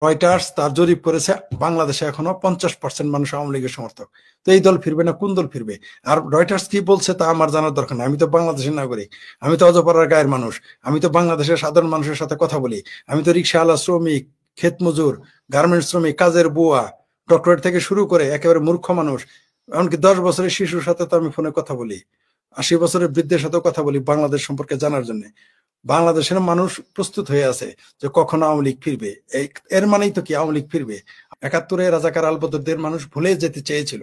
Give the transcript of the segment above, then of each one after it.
Reuters তার জরিপ করেছে বাংলাদেশে এখনো 50% মানুষ আওয়ামী লীগের সমর্থক। তো এই দল ফিরবে না কোন দল ফিরবে? আর রয়টার্স কি বলছে তা আমার জানার দরকার নেই। আমি তো বাংলাদেশের নাগরিক, আমি তো অজপাড়ার গায়ের মানুষ, আমি তো বাংলাদেশের সাধারণ মানুষের সাথে কথা বলি। আমি তো রিক্সাওয়ালা, শ্রমিক, ক্ষেত মজুর, গার্মেন্টস শ্রমিক, কাজের বুয়া, ডক্টরেট থেকে শুরু করে একেবারে মূর্খ মানুষ, এমনকি 10 বছরের শিশুর সাথে তো আমি ফোনে কথা বলি, 80 বছরের বৃদ্ধের সাথেও কথা বলি বাংলাদেশ সম্পর্কে জানার জন্য। বাংলাদেশের মানুষ প্রস্তুত হয়ে আছে যে কখন আওয়ামী লীগ ফিরবে। এর মানেই তো কি আওয়ামী লীগ ফিরবে। 71-এ রাজাকার আলবদরদের মানুষ ভুলে যেতে চেয়েছিল,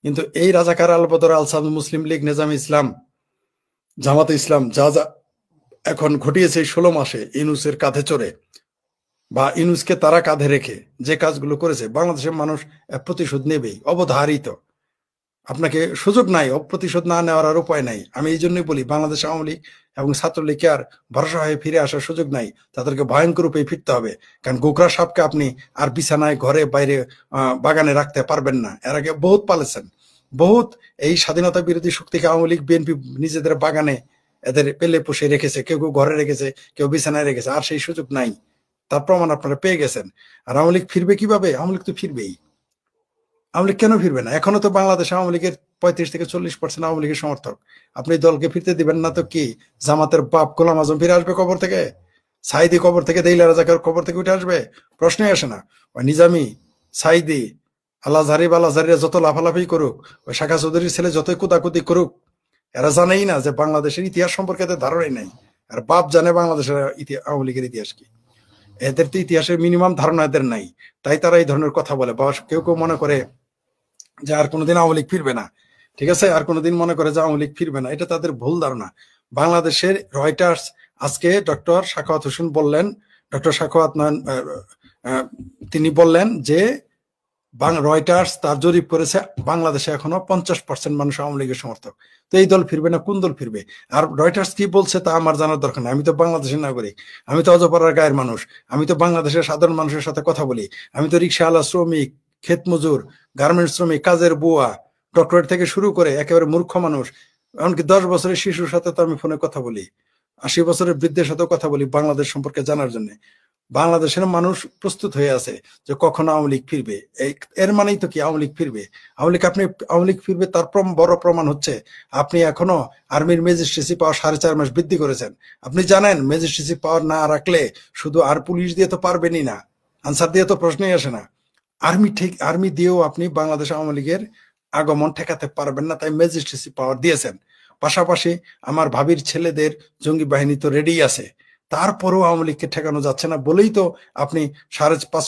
কিন্তু এই রাজাকার আলবদর, আলসাদ, মুসলিম লীগ, নেজাম ইসলাম, জামাতে ইসলাম যা যা এখন ঘটিয়েছে এই 16 মাসে ইউনূসের কাঁধে চড়ে বা ইউনূসকে তারা কাঁধে রেখে যে কাজগুলো করেছে, বাংলাদেশের মানুষ প্রতিশোধ নেবেই, অবধারিত। আপনাকে সুযোগ নাই, প্রতিশোধ না নেওয়ার আর উপায় নাই। আমি এই জন্যই বলি বাংলাদেশ আওয়ামী লীগ এবং ছাত্রলীগকে আর ভরসা হয়ে ফিরে আসার সুযোগ নাই, তাদেরকে ভয়ঙ্কর রূপে ফিরতে হবে। কারণ গোকরা সাপকে আপনি আর বিছানায়, ঘরে, বাইরে, বাগানে রাখতে পারবেন না। এর আগে বহুত পালেছেন, বহুত এই স্বাধীনতা বিরোধী শক্তিকে আওয়ামী লীগ, বিএনপি নিজেদের বাগানে এদের পেলে পুষে রেখেছে, কেউ কেউ ঘরে রেখেছে, কেউ বিছানায় রেখেছে। আর সেই সুযোগ নাই, তার প্রমাণ আপনারা পেয়ে গেছেন। আর আওয়ামী লীগ ফিরবে কিভাবে? আওয়ামী লীগ তো ফিরবেই। আওয়ামী লীগ কেন ফিরবে না? এখনো তো বাংলাদেশ আওয়ামী লীগের 35-40% আওয়ামী লীগের সমর্থক। আপনি দলকে ফিরতে দিবেন না তো কি? জামাতের বাপ গোলাম আজম ফিরে আসবে কবর থেকে? সাইদি কবর থেকে, দেইলা রাজাকার কবর থেকে উঠে আসবে? প্রশ্নই আসে না। ওই নিজামি, সাইদি, আলাজহারি বা আলাজহারিরা যত লাফালাফি করুক, ওই শাখা চৌধুরীর ছেলে যতই কুদাকুদি করুক, এরা জানেই না যে বাংলাদেশের ইতিহাস সম্পর্কে এদের ধারণাই নাই। আর বাপ জানে বাংলাদেশের আওয়ামী লীগের ইতিহাস কি। এদের তো ইতিহাসের মিনিমাম ধারণা এদের নাই, তাই তারা এই ধরনের কথা বলে। বা কেউ কেউ মনে করে যে আর কোনোদিন আওয়ামী লীগ ফিরবে না, ঠিক আছে, আর কোনোদিন মনে করে যে আওয়ামী লীগ ফিরবে না। এটা তাদের ভুল ধারণা। বাংলাদেশের রয়টার্স আজকে ডক্টর সাখাওয়াত হোসেন বললেন, ডক্টর সাখাওয়াত নয়ন, তিনি বললেন যে রয়টার্স তার জরিপ করেছে বাংলাদেশে এখনো 50% মানুষ আওয়ামী লীগের সমর্থক। তো এই দল ফিরবে না কোন দল ফিরবে? আর রয়টার্স কি বলছে তা আমার জানার দরকার নেই। আমি তো বাংলাদেশের নাগরিক, আমি তো অজপাড়ার গায়ের মানুষ, আমি তো বাংলাদেশের সাধারণ মানুষের সাথে কথা বলি। আমি তো রিক্সাওয়ালা, শ্রমিক, ক্ষেত মজুর, গার্মেন্টস শ্রমিক, কাজের বুয়া, ডক্টরেট থেকে শুরু করে একেবারে মূর্খ মানুষ, এমনকি 10 বছরের শিশুর সাথে তো আমি ফোনে কথা বলি, 80 বছরের বৃদ্ধের সাথেও কথা বলি বাংলাদেশ সম্পর্কে জানার জন্য। বাংলাদেশের মানুষ প্রস্তুত হয়ে আছে যে কখন আওয়ামী লীগ ফিরবে। এর মানেই তো কি আওয়ামী লীগ ফিরবে। আওয়ামী লীগ ফিরবে তার বড় প্রমাণ হচ্ছে আপনি এখনো আর্মির ম্যাজিস্ট্রেসি পাওয়ার 4.5 মাস বৃদ্ধি করেছেন। আপনি জানেন ম্যাজিস্ট্রেসি পাওয়ার না রাখলে শুধু আর পুলিশ দিয়ে তো পারবেনই না, আনসার দিয়ে তো প্রশ্নই আসে না। আর্মি দিয়েও আপনি বাংলাদেশ আওয়ামী লীগের আগমন ঠেকাতে পারবেন না, তাই ম্যাজিস্ট্রেসি পাওয়ার দিয়েছেন। পাশাপাশি আমার ভাবির ছেলেদের জঙ্গি বাহিনী তো রেডি আছে, তারপরেও আওয়ামী লীগকে ঠেকানো যাচ্ছে না বলেই তো আপনি 5.5